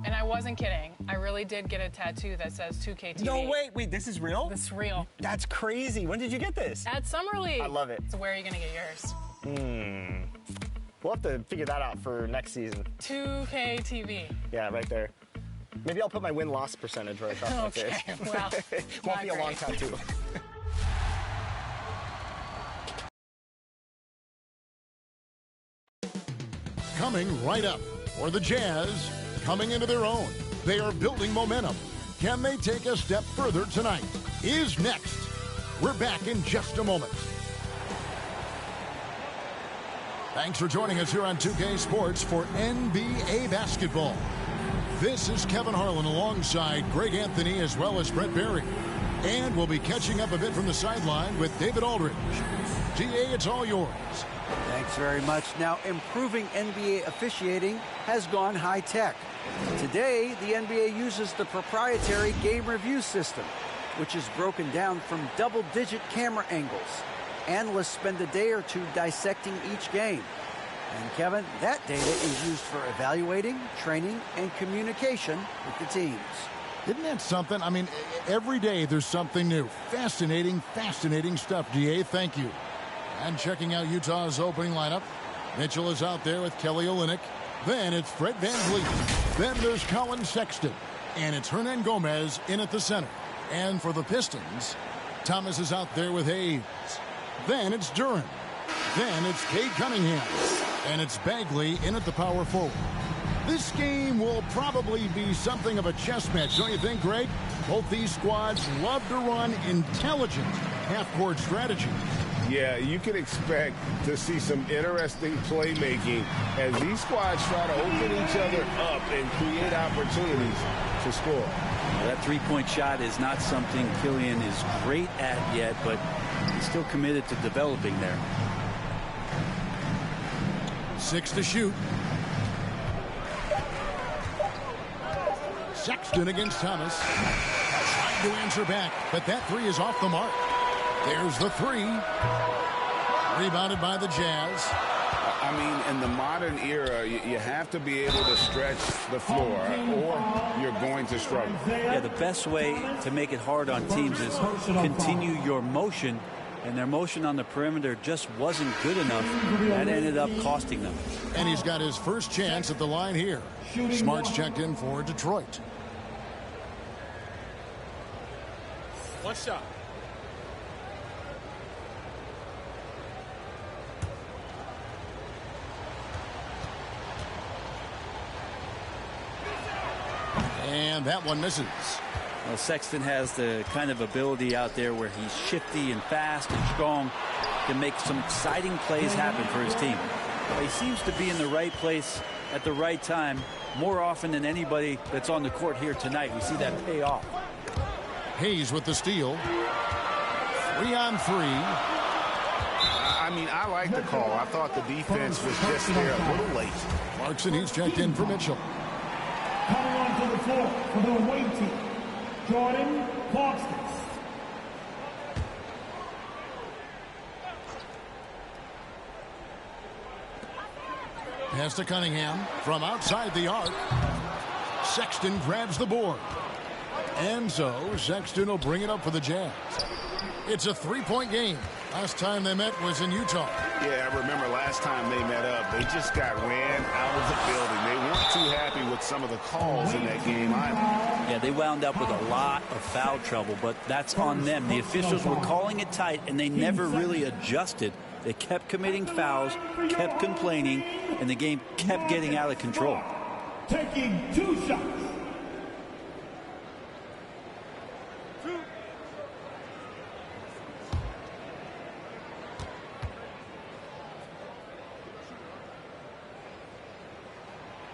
And I wasn't kidding. I really did get a tattoo that says 2K TV. No, wait, this is real? This is real. That's crazy. When did you get this? At Summer League. I love it. So where are you going to get yours? We'll have to figure that out for next season. 2K TV. Yeah, right there. Maybe I'll put my win-loss percentage right across my face. Okay, well, won't be a long tattoo. Coming right up for the Jazz, coming into their own. They are building momentum. Can they take a step further tonight? Is next. We're back in just a moment. Thanks for joining us here on 2K Sports for NBA basketball. This is Kevin Harlan alongside Greg Anthony as well as Brett Berry. And we'll be catching up a bit from the sideline with David Aldridge. DA, it's all yours. Thanks very much. Now, improving NBA officiating has gone high-tech. Today, the NBA uses the proprietary game review system, which is broken down from double-digit camera angles. Analysts spend a day or two dissecting each game. And, Kevin, that data is used for evaluating, training, and communication with the teams. Isn't that something? I mean, every day there's something new. Fascinating, fascinating stuff, DA. Thank you. And checking out Utah's opening lineup, Mitchell is out there with Kelly Olynyk. Then it's Fred VanVleet. Then there's Colin Sexton. And it's Hernan Gomez in at the center. And for the Pistons, Thomas is out there with Hayes. Then it's Duren. Then it's Cade Cunningham. And it's Bagley in at the power forward. This game will probably be something of a chess match, don't you think, Greg? Both these squads love to run intelligent half-court strategy. Yeah, you can expect to see some interesting playmaking as these squads try to open each other up and create opportunities to score. That three-point shot is not something Killian is great at yet, but he's still committed to developing there. 6 to shoot. Sexton against Thomas. Trying to answer back, but that three is off the mark. There's the three. Rebounded by the Jazz. I mean, in the modern era, you have to be able to stretch the floor or you're going to struggle. Yeah, the best way to make it hard on teams is continue your motion, and their motion on the perimeter just wasn't good enough. That ended up costing them. And he's got his first chance at the line here. Smart's checked in for Detroit. One shot. And that one misses. Well, Sexton has the kind of ability out there where he's shifty and fast and strong to make some exciting plays happen for his team. Well, he seems to be in the right place at the right time more often than anybody that's on the court here tonight. We see that pay off. Hayes with the steal. 3 on 3. I mean, I like the call. I thought the defense was just there a little late. Clarkson, he's checked in for Mitchell. Coming onto the floor for the away team, Jordan Clarkson. Pass to Cunningham from outside the arc. Sexton grabs the board. And so Sexton will bring it up for the Jazz. It's a three-point game. Last time they met was in Utah. Yeah, I remember last time they met up, they just got ran out of the building. They weren't too happy with some of the calls in that game either. Yeah, they wound up with a lot of foul trouble, but that's on them. The officials were calling it tight, and they never really adjusted. They kept committing fouls, kept complaining, and the game kept getting out of control. Taking 2 shots.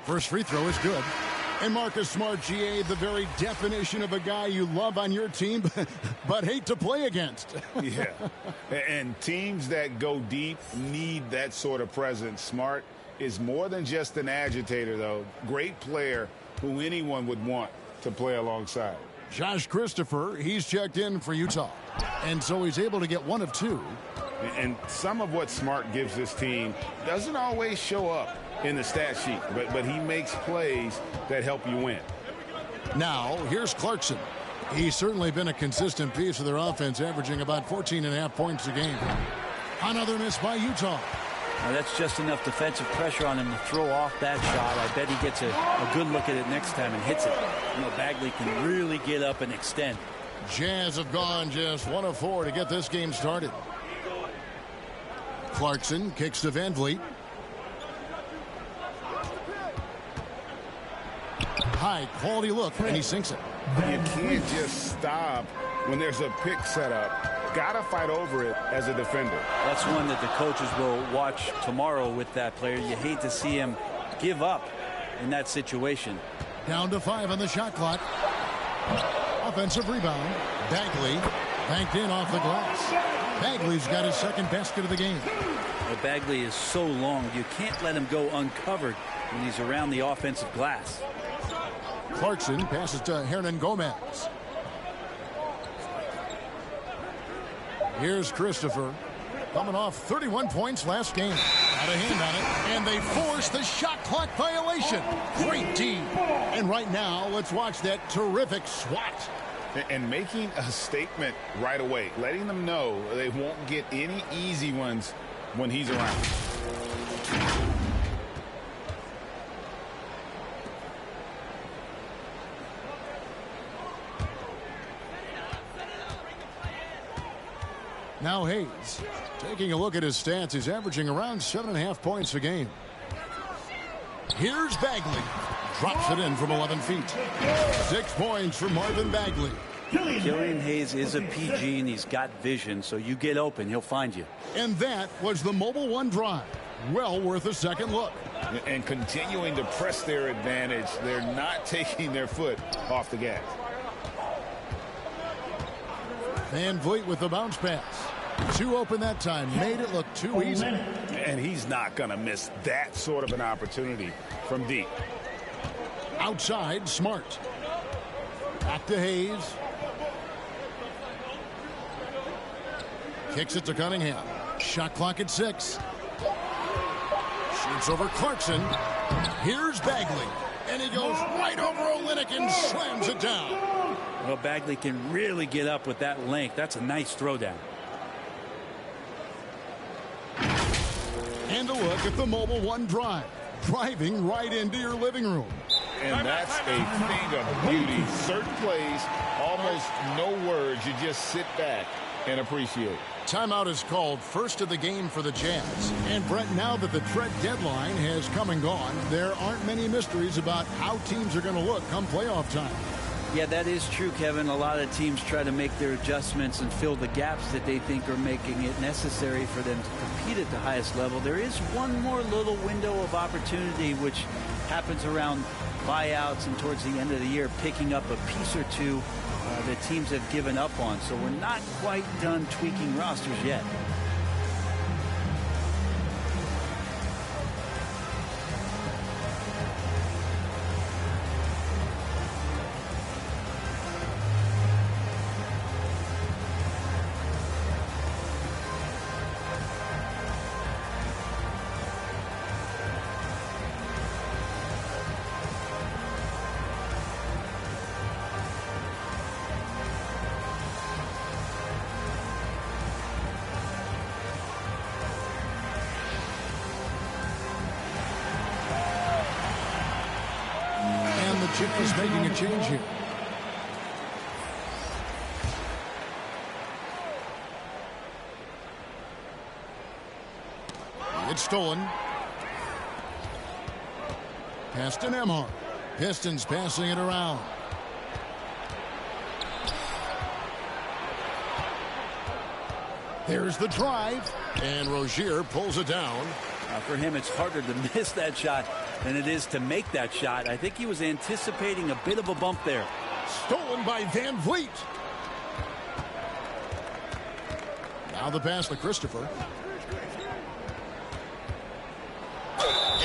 First free throw is good. And Marcus Smart, GA, the very definition of a guy you love on your team, but hate to play against. Yeah, and teams that go deep need that sort of presence. Smart is more than just an agitator, though. Great player who anyone would want to play alongside. Josh Christopher, he's checked in for Utah. And so he's able to get 1 of 2. And some of what Smart gives this team doesn't always show up in the stat sheet, but he makes plays that help you win. Now, here's Clarkson. He's certainly been a consistent piece of their offense, averaging about 14.5 points a game. Another miss by Utah. Now that's just enough defensive pressure on him to throw off that shot. I bet he gets a good look at it next time and hits it. You know, Bagley can really get up and extend. Jazz have gone just 1 of 4 to get this game started. Clarkson kicks to Van Vliet. High quality look, and he sinks it. You can't just stop when there's a pick set up. Gotta fight over it as a defender. That's one that the coaches will watch tomorrow with that player. You hate to see him give up in that situation. Down to 5 on the shot clock. Offensive rebound. Bagley banked in off the glass. Bagley's got his second basket of the game. Well, Bagley is so long, you can't let him go uncovered when he's around the offensive glass. Clarkson passes to Hernan Gomez. Here's Christopher, coming off 31 points last game. Got a hand on it, and they force the shot clock violation. Great D. And right now, let's watch that terrific swat. And making a statement right away, letting them know they won't get any easy ones when he's around. Now Hayes, taking a look at his stats, he's averaging around 7.5 points a game. Here's Bagley. Drops it in from 11 feet. 6 points for Marvin Bagley. Killian Hayes is a PG, and he's got vision, so you get open, he'll find you. And that was the Mobile One drive. Well worth a second look. And continuing to press their advantage, they're not taking their foot off the gas. Van Vliet with the bounce pass. 2 open that time. Made it look too easy. And he's not going to miss that sort of an opportunity from deep. Outside, Smart. Back to Hayes. Kicks it to Cunningham. Shot clock at 6. Shoots over Clarkson. Here's Bagley. And he goes right over Olynyk and slams it down. Well, Bagley can really get up with that length. That's a nice throwdown. And a look at the Mobile One drive. Driving right into your living room. And that's a thing of beauty. Certain plays, almost no words. You just sit back and appreciate. Timeout is called, first of the game for the Jazz. And Brett, now that the trade deadline has come and gone, there aren't many mysteries about how teams are going to look come playoff time. Yeah, that is true, Kevin. A lot of teams try to make their adjustments and fill the gaps that they think are making it necessary for them to compete at the highest level. There is one more little window of opportunity, which happens around buyouts and towards the end of the year, picking up a piece or two that teams have given up on. So we're not quite done tweaking rosters yet. Chip is making a change here. It's stolen. Pass to Nembhard. Pistons passing it around. There's the drive. And Rozier pulls it down. For him, it's harder to miss that shot than it is to make that shot. I think he was anticipating a bit of a bump there. Stolen by Van Vliet. Now the pass to Christopher.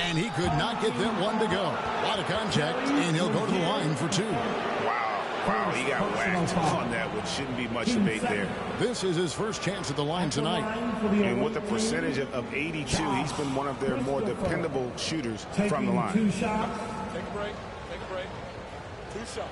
And and he could not get them one to go. A lot of contact, and he'll go to the line for 2. Wow, he got whacked on that, which shouldn't be much debate there. This is his first chance at the line tonight. And with a percentage of 82, he's been one of their more dependable shooters from the line. 2 shots. Take a break. 2 shots.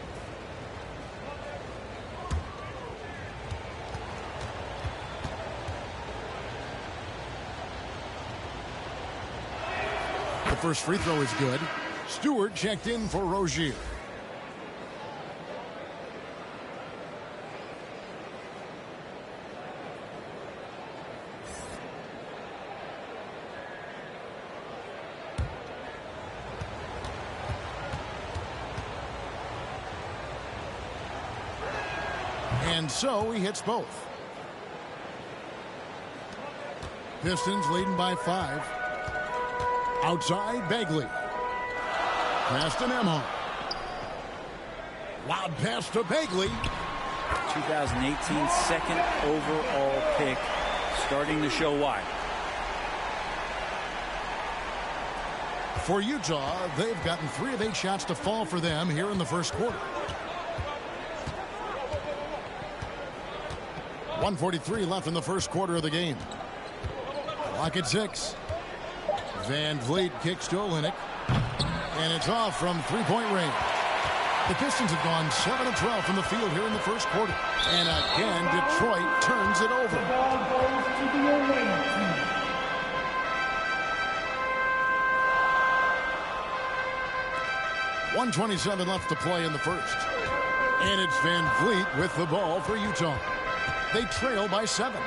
The first free throw is good. Stewart checked in for Rozier. And so he hits both. Pistons leading by 5. Outside, Bagley. Pass to Nembhard. Loud pass to Bagley. 2018 second overall pick, starting to show why. For Utah, they've gotten 3 of 8 shots to fall for them here in the first quarter. 1:43 left in the first quarter of the game. Clock at 6. Van Vliet kicks to Olynyk, and it's off from three-point range. The Pistons have gone 7 of 12 from the field here in the first quarter. And again, Detroit turns it over. The ball goes to the away team. .127 left to play in the first. And it's Van Vliet with the ball for Utah. They trail by 7.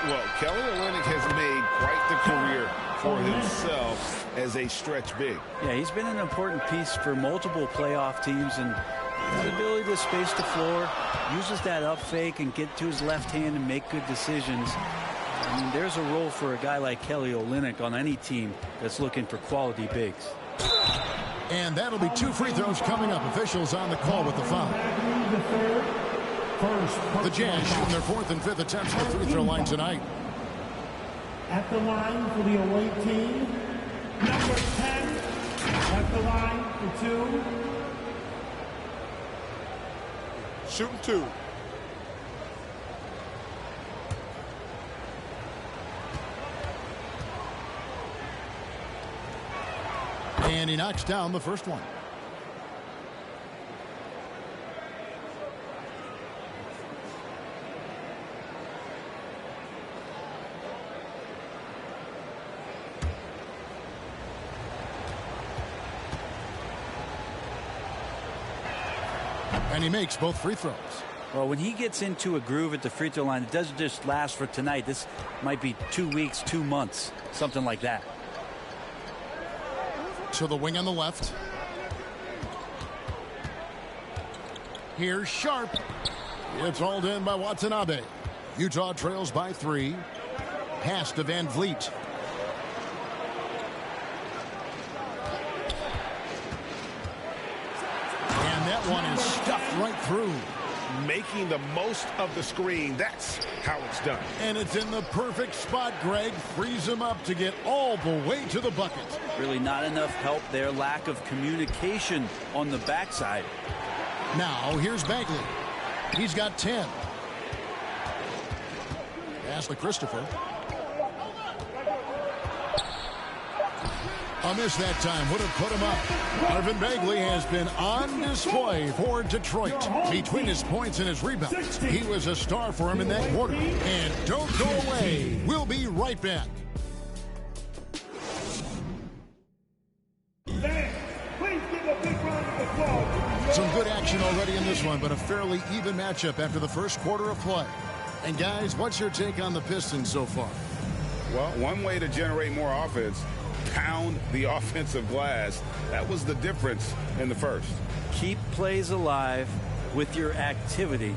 Well, Kelly Olynyk has made quite the career for himself as a stretch big. Yeah, he's been an important piece for multiple playoff teams, and the ability to space the floor, uses that up fake and get to his left hand and make good decisions. I mean, there's a role for a guy like Kelly Olynyk on any team that's looking for quality bigs. And that'll be 2 free throws coming up. Officials on the call with the foul. The Jazz shooting their 4th and 5th attempts at the free throw line tonight. At the line for the away team, number 10. At the line for 2. Shooting 2. And he knocks down the first one. And he makes both free throws. Well, when he gets into a groove at the free throw line, it doesn't just last for tonight. This might be 2 weeks, 2 months, something like that. To the wing on the left. Here's Sharp. It's hauled in by Watanabe. Utah trails by 3. Pass to Van Vliet. And that one is stuffed right through. Making the most of the screen. That's how it's done. And it's in the perfect spot, Greg. Frees him up to get all the way to the bucket. Really not enough help there. Lack of communication on the backside. Now, here's Bagley. He's got 10. Pass to Christopher. A miss that time would have put him up. Marvin Bagley has been on display for Detroit. Between his points and his rebounds, he was a star for him in that quarter. And don't go away. We'll be right back. Please give a big round of applause. Some good action already in this one, but a fairly even matchup after the first quarter of play. And guys, what's your take on the Pistons so far? Well, one way to generate more offense, pound the offensive glass. That was the difference in the first. Keep plays alive with your activity.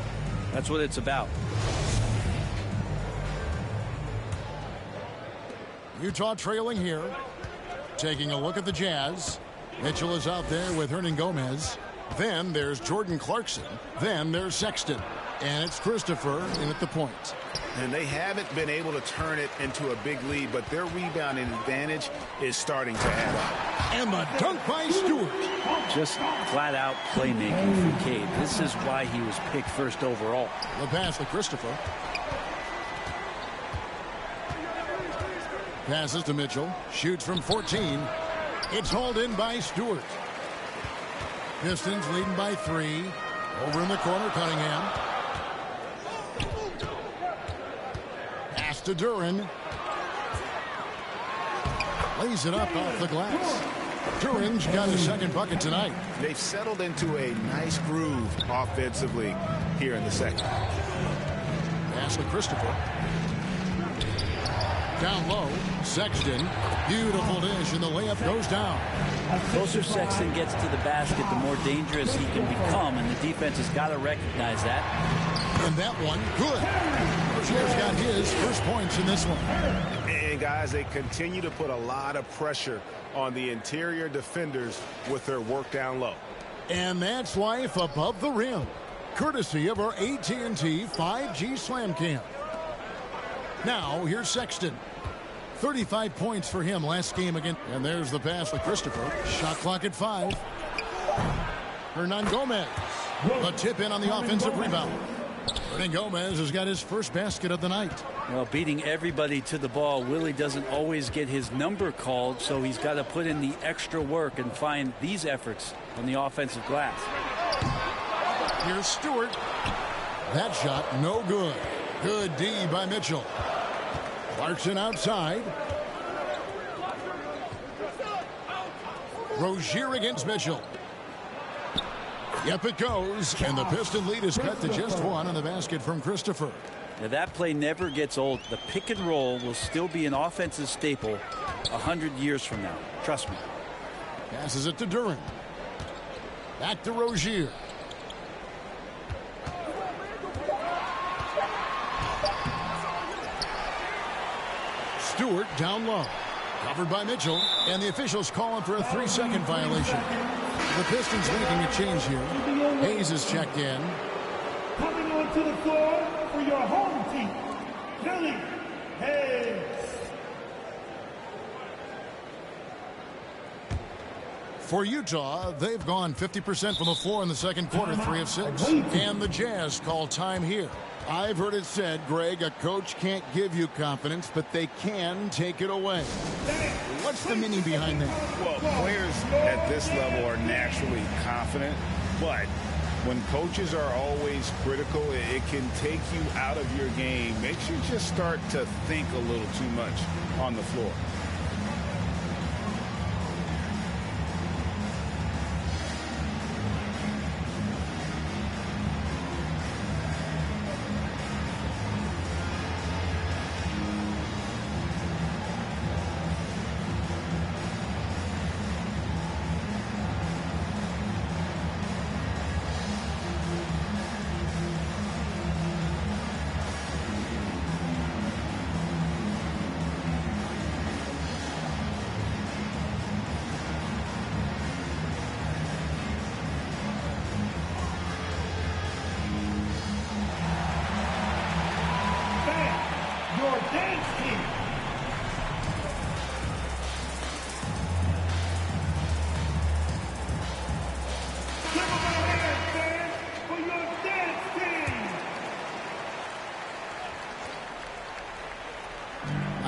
That's what it's about. Utah trailing here. Taking a look at the Jazz. Mitchell is out there with Hernan Gomez. Then there's Jordan Clarkson. Then there's Sexton. And it's Christopher in at the point. And they haven't been able to turn it into a big lead, but their rebounding advantage is starting to add up. And the dunk by Stewart. Just flat-out playmaking from Cade. This is why he was picked first overall. The pass to Christopher. Passes to Mitchell. Shoots from 14. It's hauled in by Stewart. Pistons leading by 3. Over in the corner, Cunningham. Pass to Duren. Lays it up off the glass. Duren's got his second bucket tonight. They've settled into a nice groove offensively here in the second. Pass to Christopher. Down low, Sexton. Beautiful dish, and the layup goes down. The closer Sexton gets to the basket, the more dangerous he can become, and the defense has got to recognize that. And that one, good. Rozier's got his first points in this one. And, guys, they continue to put a lot of pressure on the interior defenders with their work down low. And that's life above the rim, courtesy of our AT&T 5G Slam Cam. Now, here's Sexton. 35 points for him last game again. And there's the pass to Christopher. Shot clock at 5. Hernan Gomez. A tip in on the offensive rebound. Hernan Gomez has got his first basket of the night. Well, beating everybody to the ball, Willie doesn't always get his number called, so he's got to put in the extra work and find these efforts on the offensive glass. Here's Stewart. That shot no good. Good D by Mitchell. Clarkson outside. Rozier against Mitchell. Yep, it goes. And the Piston lead is cut to just 1 on the basket from Christopher. Now, that play never gets old. The pick and roll will still be an offensive staple 100 years from now. Trust me. Passes it to Duren. Back to Rozier. Stewart down low. Covered by Mitchell. And the officials calling for a 3-second violation. The Pistons making a change here. Hayes is checked in. Coming onto the floor for your home team, Billy Hayes. For Utah, they've gone 50% from the floor in the second quarter, 3 of 6. And the Jazz call time here. I've heard it said, Greg, a coach can't give you confidence, but they can take it away. What's the meaning behind that? Well, players at this level are naturally confident, but when coaches are always critical, it can take you out of your game. Makes you just start to think a little too much on the floor.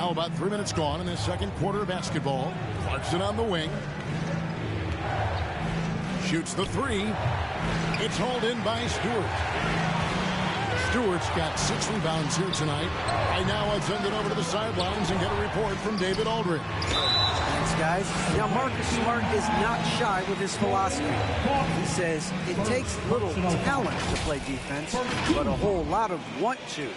Now about 3 minutes gone in this second quarter of basketball. Clarkson on the wing. Shoots the 3. It's hauled in by Stewart. Stewart's got 6 rebounds here tonight. Right now, I'll send it over to the sidelines and get a report from David Aldridge. Thanks, guys. Now, Marcus Smart is not shy with his philosophy. He says it takes little talent to play defense, but a whole lot of want to.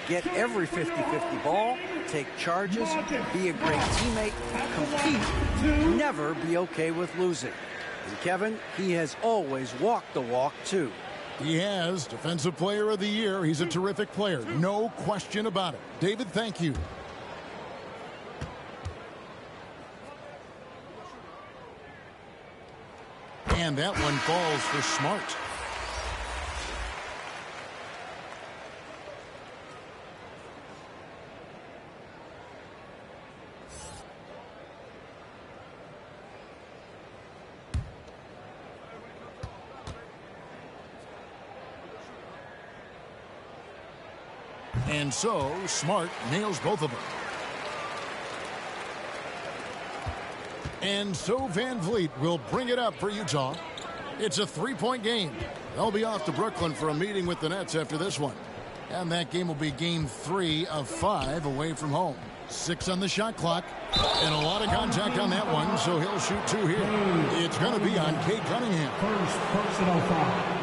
Get every 50-50 ball, take charges, be a great teammate, compete, never be okay with losing. And Kevin, he has always walked the walk, too. He has. Defensive Player of the Year. He's a terrific player. No question about it. David, thank you. And that one falls for Smart. And so Smart nails both of them. And so Van Vliet will bring it up for Utah. It's a 3-point game. They'll be off to Brooklyn for a meeting with the Nets after this one. And that game will be game 3 of 5 away from home. 6 on the shot clock. And a lot of contact on that one, so he'll shoot 2 here. It's going to be on Cade Cunningham. First personal foul.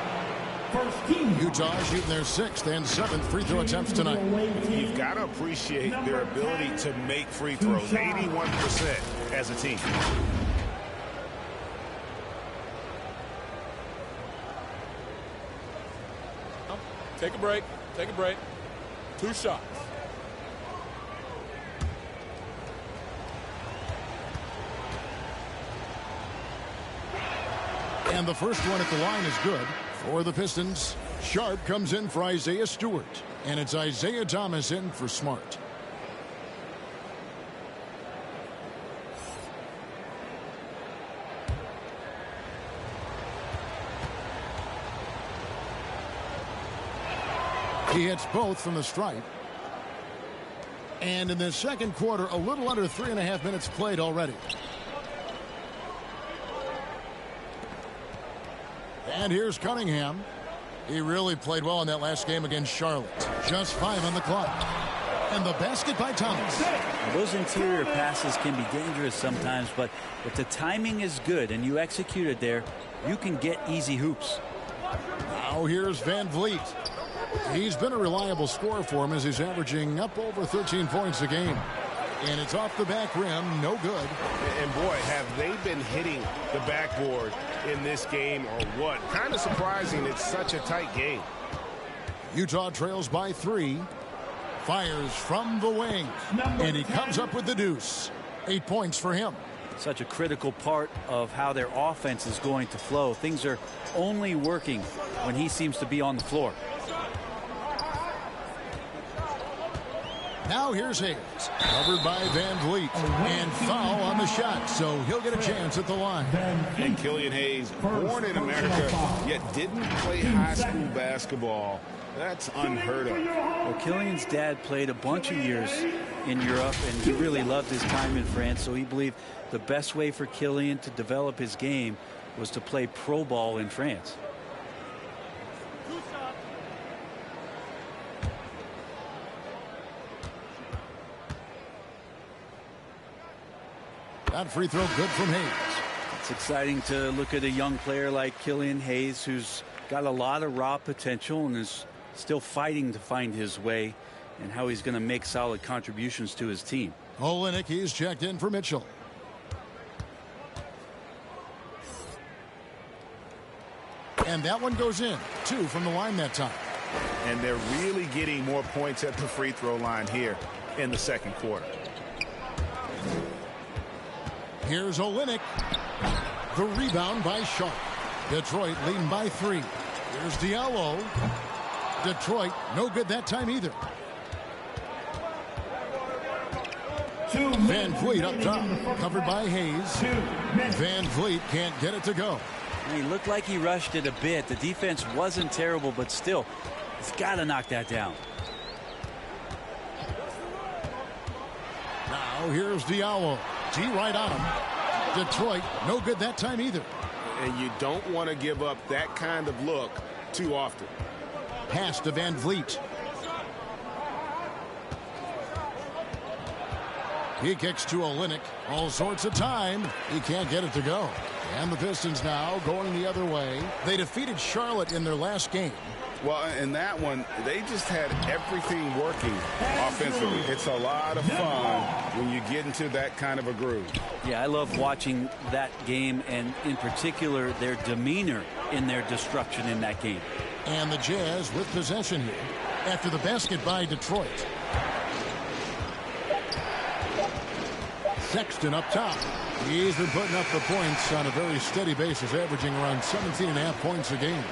First team. Utah shooting their 6th and 7th free throw attempts tonight. You've got to appreciate their ability to make free throws. 81% as a team. Take a break. Take a break. 2 shots. And the first one at the line is good for the Pistons. Sharp comes in for Isaiah Stewart. And it's Isaiah Thomas in for Smart. He hits both from the stripe. And in the second quarter, a little under 3.5 minutes played already. And here's Cunningham. He really played well in that last game against Charlotte. Just 5 on the clock. And the basket by Thomas. Those interior passes can be dangerous sometimes, but if the timing is good and you execute it there, you can get easy hoops. Now here's Van Vliet. He's been a reliable scorer for him as he's averaging up over 13 points a game. And it's off the back rim, no good. And boy, have they been hitting the backboard in this game or what? Kind of surprising it's such a tight game. Utah trails by 3. Fires from the wing. And he comes up with the deuce. 8 points for him. Such a critical part of how their offense is going to flow. Things are only working when he seems to be on the floor. Now here's Hayes, covered by Van Vliet, and foul on the shot, so he'll get a chance at the line. And Killian Hayes, born in America, yet didn't play high school basketball. That's unheard of. Well, Killian's dad played a bunch of years in Europe, and he really loved his time in France, so he believed the best way for Killian to develop his game was to play pro ball in France. That free throw good from Hayes. It's exciting to look at a young player like Killian Hayes, who's got a lot of raw potential and is still fighting to find his way and how he's going to make solid contributions to his team. Olynyk, he's checked in for Mitchell. And that one goes in. 2 from the line that time. And they're really getting more points at the free throw line here in the second quarter. Here's Olynyk. The rebound by Sharp. Detroit leading by 3. Here's Diallo. Detroit no good that time either. Van Vliet up top, covered by Hayes. Van Vliet can't get it to go. He looked like he rushed it a bit. The defense wasn't terrible, but still, he's got to knock that down. Now here's Diallo. T right on him. Detroit no good that time either. And you don't want to give up that kind of look too often. Pass to Van Vliet. He kicks to Olynyk. All sorts of time. He can't get it to go. And the Pistons now going the other way. They defeated Charlotte in their last game. Well, in that one, they just had everything working offensively. It's a lot of fun when you get into that kind of a groove. Yeah, I love watching that game, and in particular, their demeanor in their destruction in that game. And the Jazz with possession here after the basket by Detroit. Sexton up top. He's been putting up the points on a very steady basis, averaging around 17.5 points a game.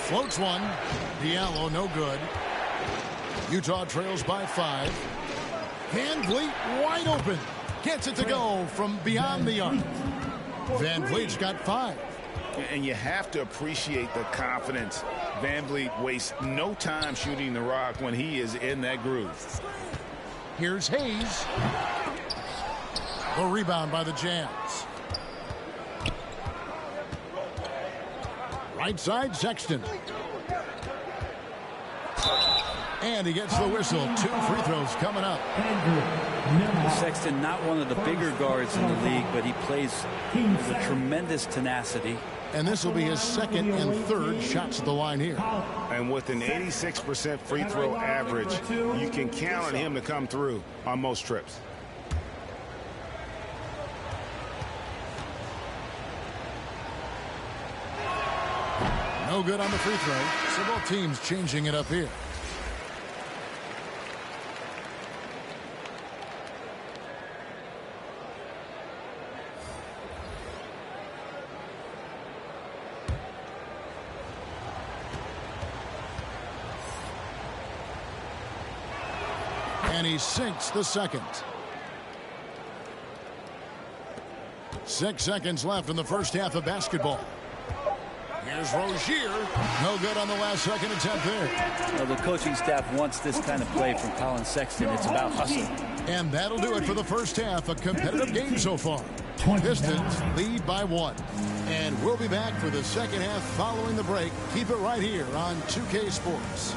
Floats one. Diallo no good. Utah trails by 5. Van Vliet wide open. Gets it to go from beyond the arc. Van Vliet's got 5. And you have to appreciate the confidence. VanVleet wastes no time shooting the rock when he is in that groove. Here's Hayes. The rebound by the Jazz. Right side, Sexton. And he gets the whistle. 2 free throws coming up. Sexton, not one of the bigger guards in the league, but he plays with a tremendous tenacity. And this will be his second and third shots at the line here. And with an 86% free throw average, you can count on him to come through on most trips. No good on the free throw. So both teams changing it up here. And he sinks the second. 6 seconds left in the first half of basketball. Here's Rozier. No good on the last second attempt there. Well, the coaching staff wants this kind of play from Colin Sexton. It's about hustle. And that'll do it for the first half. A competitive game so far. Pistons lead by 1. And we'll be back for the second half following the break. Keep it right here on 2K Sports.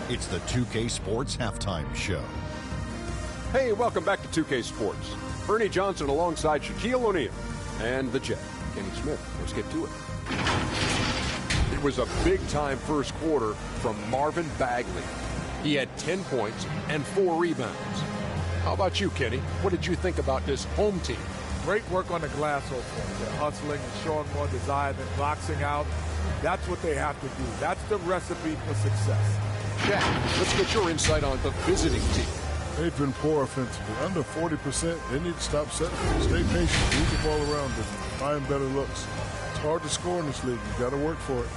It's the 2K Sports Halftime Show. Hey, welcome back to 2K Sports. Ernie Johnson alongside Shaquille O'Neal and the Jet, Kenny Smith. Let's get to it. It was a big-time first quarter from Marvin Bagley. He had 10 points and 4 rebounds. How about you, Kenny? What did you think about this home team? Great work on the glass so far. They're hustling and showing more desire than boxing out. That's what they have to do. That's the recipe for success. Shaq, let's get your insight on the visiting team. They've been poor offensively. Under 40%. They need to stop settling. Stay patient. Move the ball around them. Find better looks. It's hard to score in this league. You got to work for it.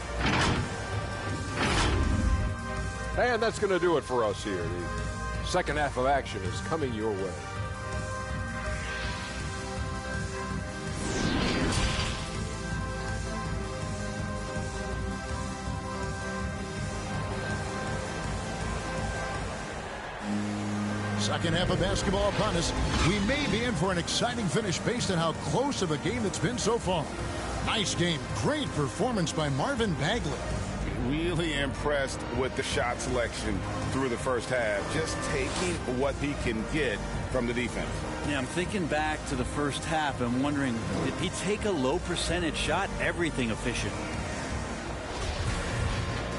And that's going to do it for us here. The second half of action is coming your way. Second half of basketball upon us. We may be in for an exciting finish based on how close of a game it's been so far. Nice game. Great performance by Marvin Bagley. Really impressed with the shot selection through the first half. Just taking what he can get from the defense. Yeah, I'm thinking back to the first half and wondering, did he take a low percentage shot? Everything efficient.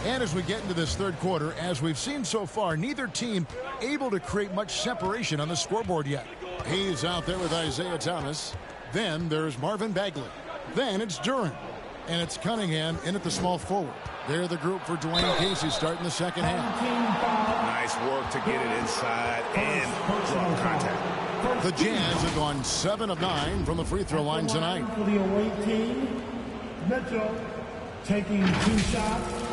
And as we get into this third quarter, as we've seen so far, neither team able to create much separation on the scoreboard yet. He's out there with Isaiah Thomas. Then there's Marvin Bagley. Then it's Duran. And it's Cunningham in at the small forward. They're the group for Dwayne Casey starting the second half. Nice work to get it inside and draw contact. The Jazz have gone 7 of 9 from the free throw line tonight. For the away team, Mitchell taking 2 shots.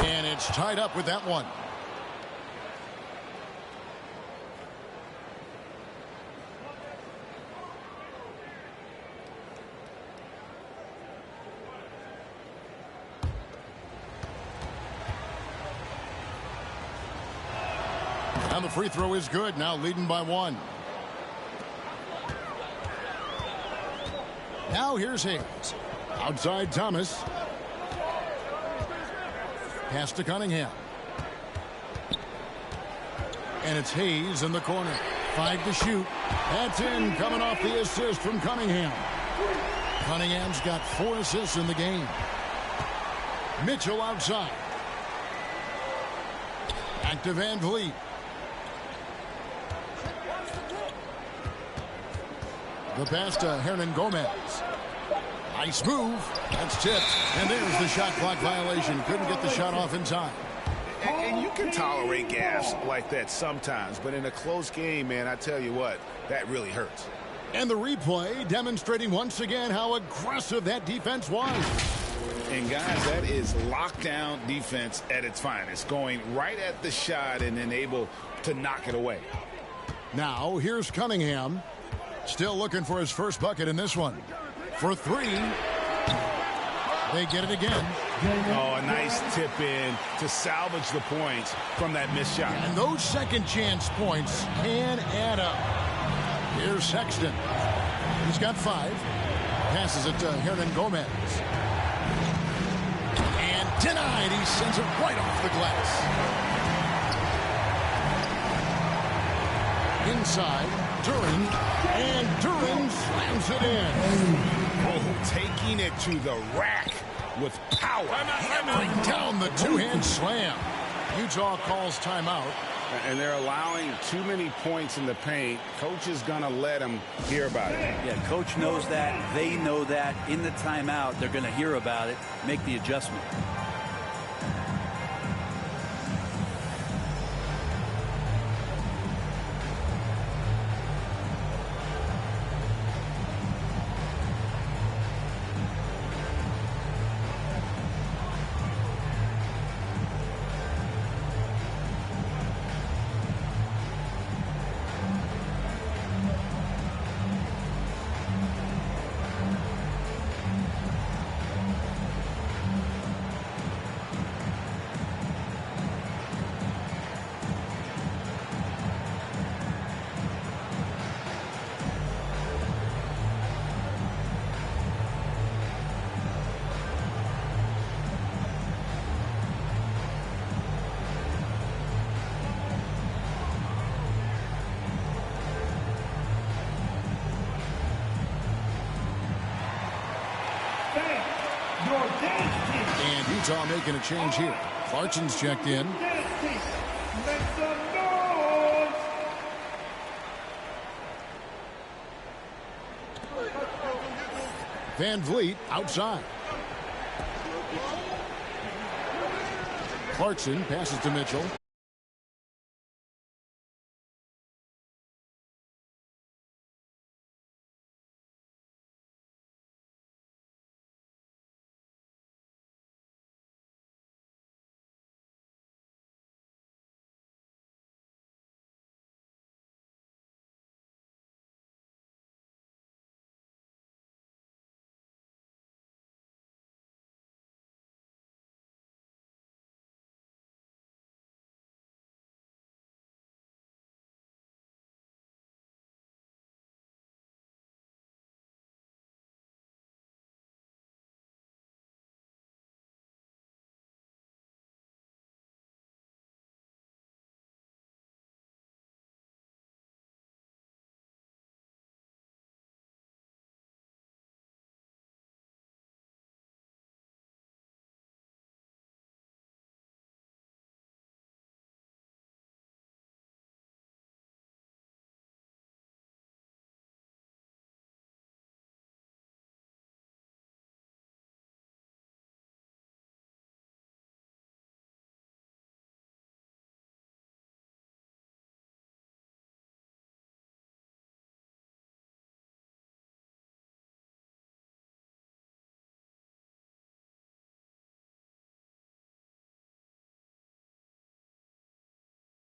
And it's tied up with that one. And the free throw is good. Now leading by 1. Now here's Hayes. Outside Thomas. Pass to Cunningham. And it's Hayes in the corner. 5 to shoot. That's in, coming off the assist from Cunningham. Cunningham's got 4 assists in the game. Mitchell outside. Back to VanVleet. The pass to Hernan Gomez. Nice move. That's tipped. And there's the shot clock violation. Couldn't get the shot off in time. And you can tolerate gas like that sometimes, but in a close game, man, I tell you what, that really hurts. And the replay demonstrating once again how aggressive that defense was. And guys, that is lockdown defense at its finest, going right at the shot and then able to knock it away. Now here's Cunningham, still looking for his first bucket in this one. For three, they get it again. Oh, a nice tip in to salvage the points from that missed shot. And those second chance points can add up. Here's Sexton. He's got 5. Passes it to Hernan Gomez. And denied. He sends it right off the glass. Inside, Duren. And Duren slams it in. Oh, taking it to the rack with power. Hammering down the two-hand slam. Utah calls timeout. And they're allowing too many points in the paint. Coach is going to let them hear about it. Yeah, coach knows that. They know that. In the timeout, they're going to hear about it, make the adjustment. And Utah making a change here. Clarkson's checked in. Van Vliet outside. Clarkson passes to Mitchell.